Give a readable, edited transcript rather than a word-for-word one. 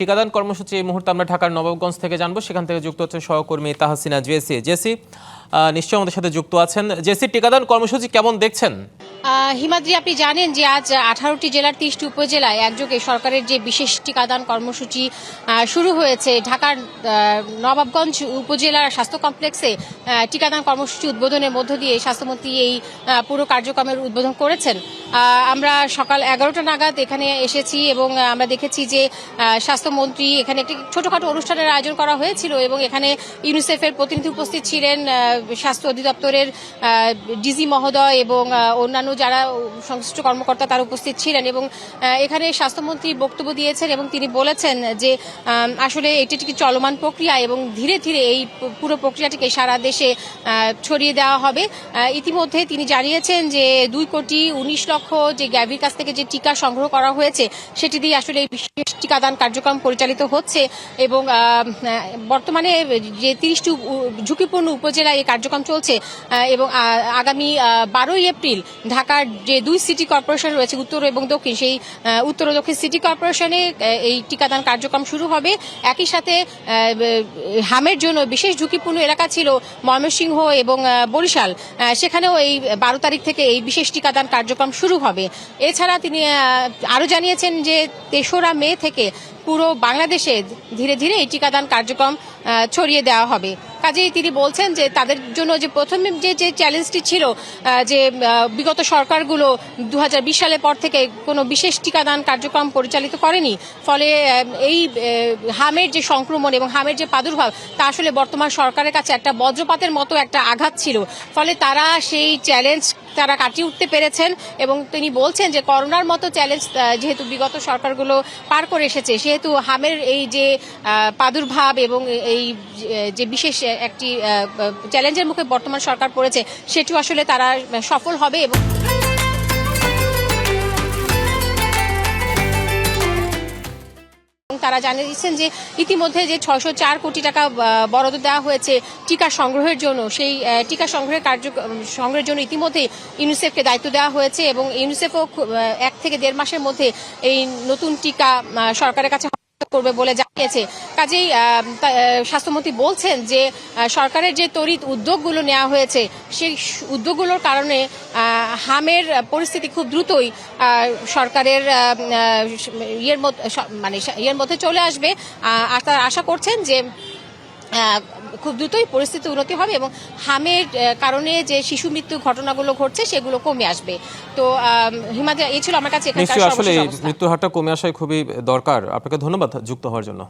টিকাদান কর্মসূচি এই মুহূর্তে আমরা ঢাকার নবাবগঞ্জ থেকে জানবো। সেখান থেকে যুক্ত হচ্ছেন সহকর্মী তাহসিনা জেসি। জেসি নিশ্চয়ই আমাদের সাথে যুক্ত আছেন। জেসি, টিকাদান কর্মসূচি কেমন দেখছেন? হিমাদ্রি, আপনি জানেন যে আজ 18টি জেলার 30টি উপজেলায় একযোগে সরকারের যে বিশেষ টিকাদান কর্মসূচি শুরু হয়েছে। ঢাকার নবাবগঞ্জ উপজেলার স্বাস্থ্য কমপ্লেক্সে টিকাদান কর্মসূচি উদ্বোধনের মধ্য দিয়ে স্বাস্থ্যমন্ত্রী এই পুরো কার্যক্রমের উদ্বোধন করেছেন। আমরা সকাল 11টা নাগাদ এখানে এসেছি এবং আমরা দেখেছি যে স্বাস্থ্যমন্ত্রী এখানে একটি ছোটখাটো অনুষ্ঠানের আয়োজন করা হয়েছিল এবং এখানে ইউনিসেফের প্রতিনিধি উপস্থিত ছিলেন, স্বাস্থ্য অধিদপ্তরের ডিজি মহোদয় এবং অন্যান্য যারা সংশ্লিষ্ট কর্মকর্তা তারা উপস্থিত ছিলেন এবং এখানে স্বাস্থ্যমন্ত্রী বক্তব্য দিয়েছেন এবং তিনি বলেছেন যে আসলে এটি একটি চলমান প্রক্রিয়া এবং ধীরে ধীরে এই পুরো প্রক্রিয়াটিকে সারা দেশে ছড়িয়ে দেওয়া হবে। ইতিমধ্যে তিনি জানিয়েছেন যে 2,19,00,000 যে গ্যাভির কাছ থেকে যে টিকা সংগ্রহ করা হয়েছে সেটি দিয়ে আসলে এই বিশেষ টিকাদান কার্যক্রম পরিচালিত হচ্ছে এবং বর্তমানে যে 30টি ঝুঁকিপূর্ণ উপজেলায় এই কার্যক্রম চলছে এবং আগামী 12ই এপ্রিল ঢাকার যে 2 সিটি কর্পোরেশন রয়েছে উত্তর এবং দক্ষিণ, সেই উত্তর ও দক্ষিণ সিটি কর্পোরেশনে এই টিকাদান কার্যক্রম শুরু হবে। একই সাথে হামের জন্য বিশেষ ঝুঁকিপূর্ণ এলাকা ছিল ময়মনসিংহ এবং বরিশাল, সেখানেও এই 12 তারিখ থেকে এই বিশেষ টিকাদান কার্যক্রম শুরু হবে। এছাড়া তিনি আরও জানিয়েছেন যে 3রা মে থেকে পুরো বাংলাদেশে ধীরে ধীরে এই টিকাদান কার্যক্রম ছড়িয়ে দেওয়া হবে। কাজেই তিনি বলছেন যে তাদের জন্য যে প্রথমে যে চ্যালেঞ্জটি ছিল যে বিগত সরকারগুলো 2020 সালের পর থেকে কোনো বিশেষ টিকাদান কার্যক্রম পরিচালিত করেনি, ফলে এই হামের যে সংক্রমণ এবং হামের যে প্রাদুর্ভাব তা আসলে বর্তমান সরকারের কাছে একটা বজ্রপাতের মতো একটা আঘাত ছিল, ফলে তারা সেই চ্যালেঞ্জ তারা কাটিয়ে উঠতে পেরেছেন এবং তিনি বলছেন যে করোনার মতো চ্যালেঞ্জ যেহেতু বিগত সরকারগুলো পার করে এসেছে, সেহেতু হামের এই যে প্রাদুর্ভাব এবং এই যে বিশেষ একটি চ্যালেঞ্জের মুখে বর্তমান সরকার পড়েছে সেটিও আসলে তারা সফল হবে। এবং তারা জানিয়েছেন যে ইতিমধ্যে যে 604 কোটি টাকা বরাদ্দ দেওয়া হয়েছে টিকা সংগ্রহের জন্য, সেই টিকা সংগ্রহের জন্য ইতিমধ্যে ইউনিসেফকে দায়িত্ব দেওয়া হয়েছে এবং ইউনিসেফও 1 থেকে 1.5 মাসের মধ্যে এই নতুন টিকা সরকারের কাছে করবে বলে জানিয়েছে। কাজেই স্বাস্থ্যমন্ত্রী বলছেন যে সরকারের যে তড়িৎ উদ্যোগগুলো নেওয়া হয়েছে সেই উদ্যোগগুলোর কারণে হামের পরিস্থিতি খুব দ্রুতই সরকারের ইয়ের মধ্যে চলে আসবে। আর তারা আশা করছেন যে খুব দ্রুতই পরিস্থিতি উন্নতি হবে এবং হামের কারণে যে শিশু মৃত্যু ঘটনাগুলো ঘটছে সেগুলো কমে আসবে। তো হিমাদ্রি, এই ছিল আমার কাছে আসলে মৃত্যুর হারটা কমে আসাই খুবই দরকার। আপনাকে ধন্যবাদ যুক্ত হওয়ার জন্য।